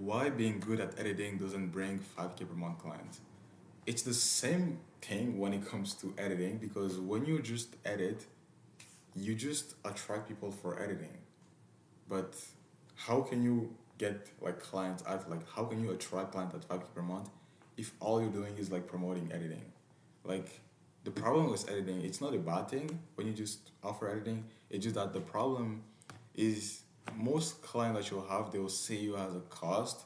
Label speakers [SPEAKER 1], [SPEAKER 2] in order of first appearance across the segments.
[SPEAKER 1] why being good at editing doesn't bring 5K per month clients. It's the same thing when it comes to editing because when you just edit, you just attract people for editing. But how can you get like clients at like how can you attract clients at 5K per month if all you're doing is like promoting editing? Like the problem with editing, it's not a bad thing when you just offer editing. It's just that the problem is most clients that you'll have, they will see you as a cost,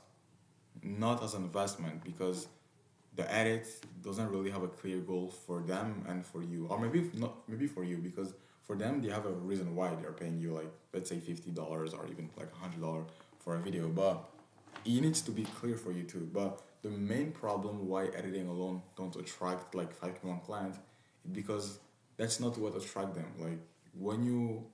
[SPEAKER 1] not as an investment because the edit doesn't really have a clear goal for them and for you, or maybe not maybe for you because for them they have a reason why they're paying you like let's say $50 or even like $100 for a video, but it needs to be clear for you too. But the main problem why editing alone don't attract like 5K clients is because that's not what attract them. When you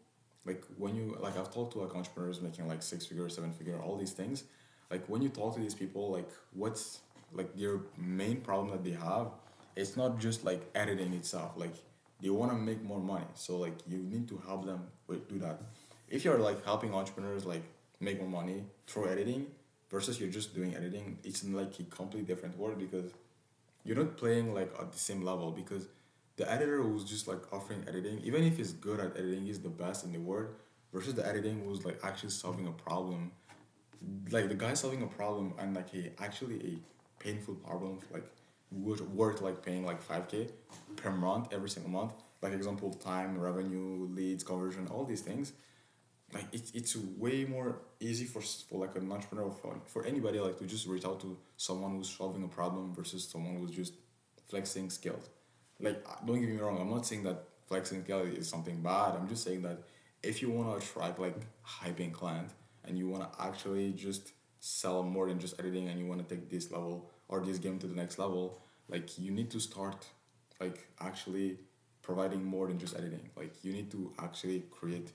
[SPEAKER 1] when you like I've talked to like entrepreneurs making like 6 figure, 7 figure, all these things. Like when you talk to these people, like what's like their main problem that they have, it's not just like editing itself. Like they want to make more money. So like you need to help them do that. If you're like helping entrepreneurs like make more money through editing versus you're just doing editing, it's like a completely different world because you're not playing like at the same level because the editor who's just like offering editing, even if he's good at editing, he's the best in the world, versus the editing who's like actually solving a problem. Like the guy solving a problem and like a actually a painful problem, like would worth like paying like 5K per month every single month. Like example, time, revenue, leads, conversion, all these things. Like it's way more easy for like an entrepreneur for anybody like to just reach out to someone who's solving a problem versus someone who's just flexing skills. Like don't get me wrong, I'm not saying that flexing skills is something bad. I'm just saying that if you want to attract like high paying client and you want to actually just sell more than just editing and you want to take this level or this game to the next level, like you need to start like actually providing more than just editing. Like you need to actually create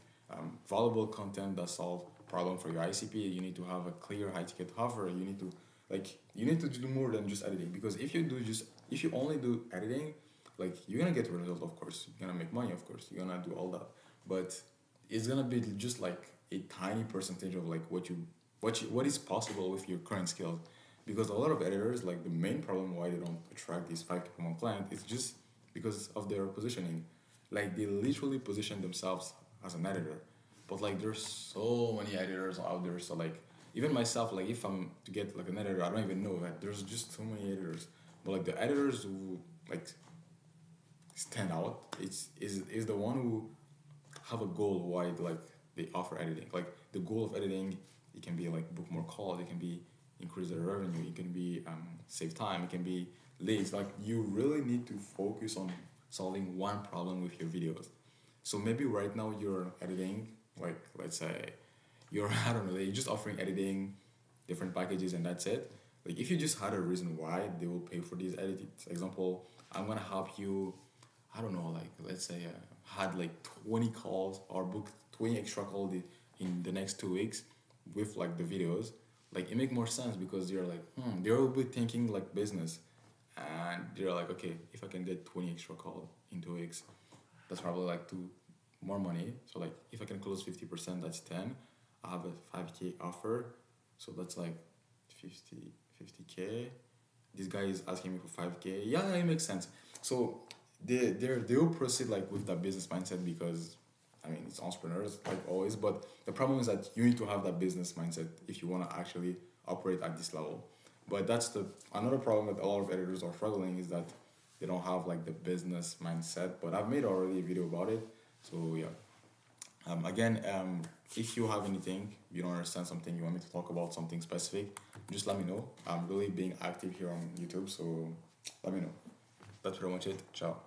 [SPEAKER 1] valuable content that solve problem for your ICP. You need to have a clear high ticket offer. You need to you need to do more than just editing because if you only do editing, like you're gonna get a result, of course. You're gonna make money, of course. You're gonna do all that, but it's gonna be just like a tiny percentage of like what is possible with your current skills. Because a lot of editors, like the main problem why they don't attract these 5K per month client is just because of their positioning. Like they literally position themselves as an editor, but like there's so many editors out there. So like even myself, like if I'm to get like an editor, I don't even know that there's just so many editors. But like the editors who like stand out, is the one who have a goal why like they offer editing. Like the goal of editing, it can be like book more calls, it can be increase their revenue, it can be save time, it can be leads. Like you really need to focus on solving one problem with your videos. So maybe right now you're editing, like let's say you're I don't know, you're just offering editing, different packages and that's it. Like if you just had a reason why they will pay for these edits. Example, I'm gonna help you, I don't know, like let's say had like 20 calls or booked 20 extra calls in the next 2 weeks with like the videos. Like it make more sense because you're like, they will be thinking like business, and they're like, okay, if I can get 20 extra calls in 2 weeks, that's probably like two more money. So like if I can close 50%, that's 10. I have a 5K offer, so that's like 50K. This guy is asking me for 5K. Yeah, it makes sense. So they will proceed like with that business mindset because I mean it's entrepreneurs like always, but the problem is that you need to have that business mindset if you want to actually operate at this level. But that's the another problem that a lot of editors are struggling is that they don't have like the business mindset. But I've made already a video about it. So yeah. Again, if you have anything, you don't understand something, you want me to talk about something specific, just let me know. I'm really being active here on YouTube, so let me know. That's pretty much it. Ciao.